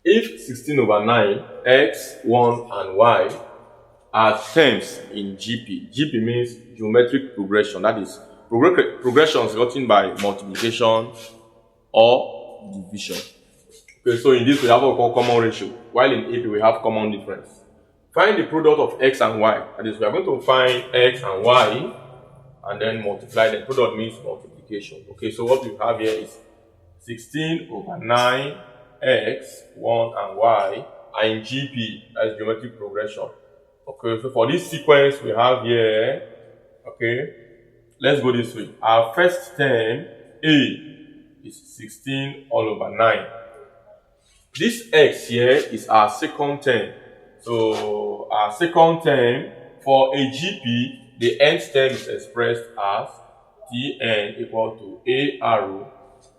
If 16 over 9, x, 1, and y are terms in GP. GP means geometric progression. That is, progressions gotten by multiplication or division. Okay, so in this we have what we call common ratio, while in AP we have common difference. Find the product of x and y. That is, we are going to find x and y and then multiply them. Product means multiplication. Okay, so what we have here is 16 over 9 x, 1 and y are in GP, as geometric progression. Okay, so for this sequence we have here, okay, let's go this way. Our first term, A, is 16 all over 9. This x here is our second term. So our second term for a GP, the nth term is expressed as Tn equal to A arrow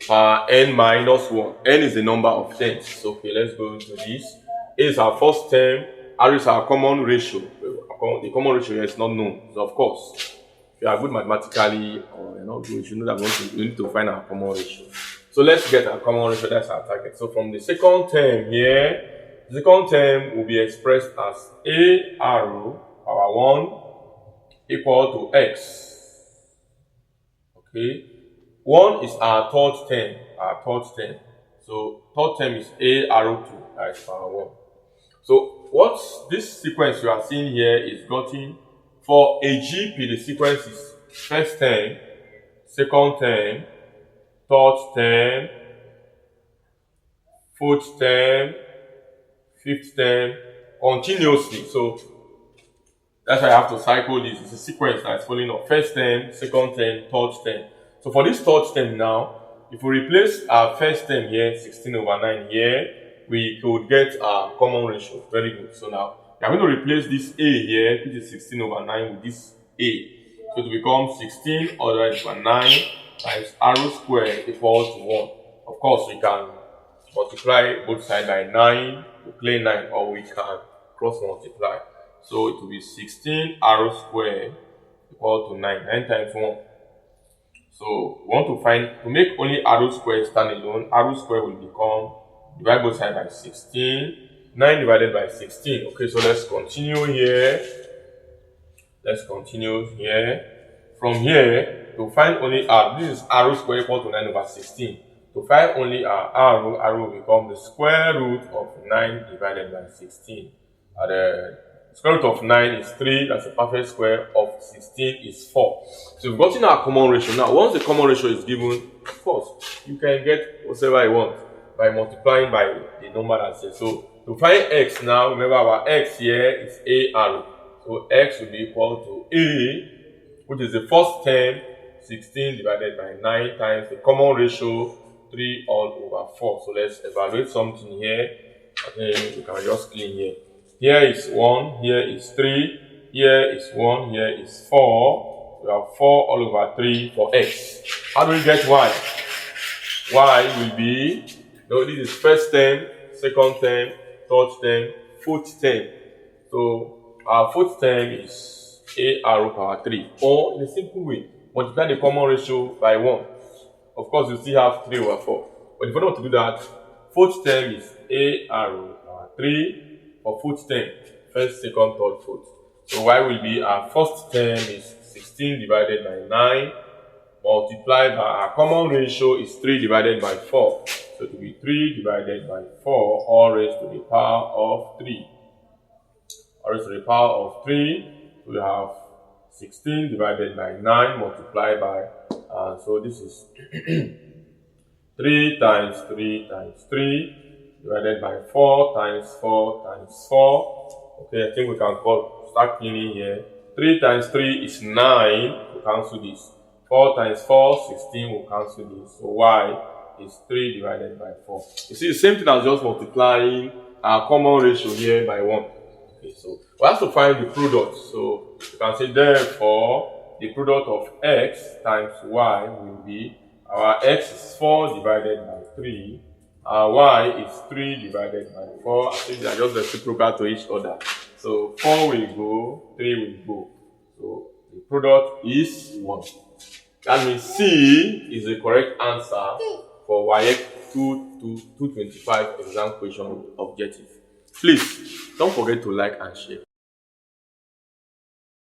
per n minus 1. N is the number of terms. So, okay, let's go into this. A is our first term. R is our common ratio. The common ratio here is not known. So, of course, if you are good mathematically or you're not good, you should know that we need to find our common ratio. So, let's get our common ratio. That's our target. So, from the second term here, the second term will be expressed as A arrow power 1 equal to x. Okay. 1 is our third term. So third term is A arrow 2, that is power 1. So what this sequence you are seeing here is gotten for a GP. The sequence is first term, second term, third term, fourth term, fifth term, continuously. So that's why I have to cycle this. It's a sequence that is following up first term, second term, third term. So for this third term now, if we replace our first term here, 16 over 9 here, we could get our common ratio. Very good. So now, we are going to replace this A here, which is 16 over 9, with this A. So it will become 16 over 9 times arrow square equals to 1. Of course, we can multiply both sides by 9 to play 9, or we can cross multiply. So it will be 16 arrow square equal to 9. 9 times 1. So we want to make only arrow square stand alone. Arrow square will become, divide both sides by 16. 9 divided by 16. Okay, so let's continue here. From here, to find only r, this is arrow square equal to 9 over 16. To find only our arrow will become the square root of 9 divided by 16. And the square root of 9 is 3, that's a perfect square of 16 is 4. So we've gotten our common ratio. Now, once the common ratio is given, of course, you can get whatever you want by multiplying by the number that's here. So to find x now, remember our x here is A arrow. So x will be equal to A, which is the first term, 16 divided by 9 times the common ratio, 3 all over 4. So let's evaluate something here. And then we can just clean here. Here is 1, here is 3, here is 1, here is 4. We have 4 all over 3 for x. How do we get y? Y will be, no, this is first term, second term, third term, fourth term. So our fourth term is A arrow power 3. Or in a simple way, multiply the common ratio by 1. Of course, you still have 3 over 4. But if you don't want to do that, fourth term is A arrow power 3. For fourth term, first, second, third, fourth. So y will be our first term is 16 divided by 9, multiplied by our common ratio is 3 divided by 4. So it will be 3 divided by 4, all raised to the power of 3. All raised to the power of 3, we have 16 divided by 9 multiplied by, so this is 3 times 3 times 3. Divided by 4 times 4 times 4. Okay, I think we can start cleaning here. 3 times 3 is 9. We'll cancel this. 4 times 4, 16. We'll cancel this. So y is 3 divided by 4. You see, the same thing as just multiplying our common ratio here by 1. Okay, so we have to find the product. So you can say, therefore, the product of x times y will be, our x is 4 divided by 3. Y is 3 divided by 4. I think they are just reciprocal to each other. So 4 will go, 3 will go. So the product is 1. That means C is the correct answer for YX 2 to 225 exam question objective. Please don't forget to like and share.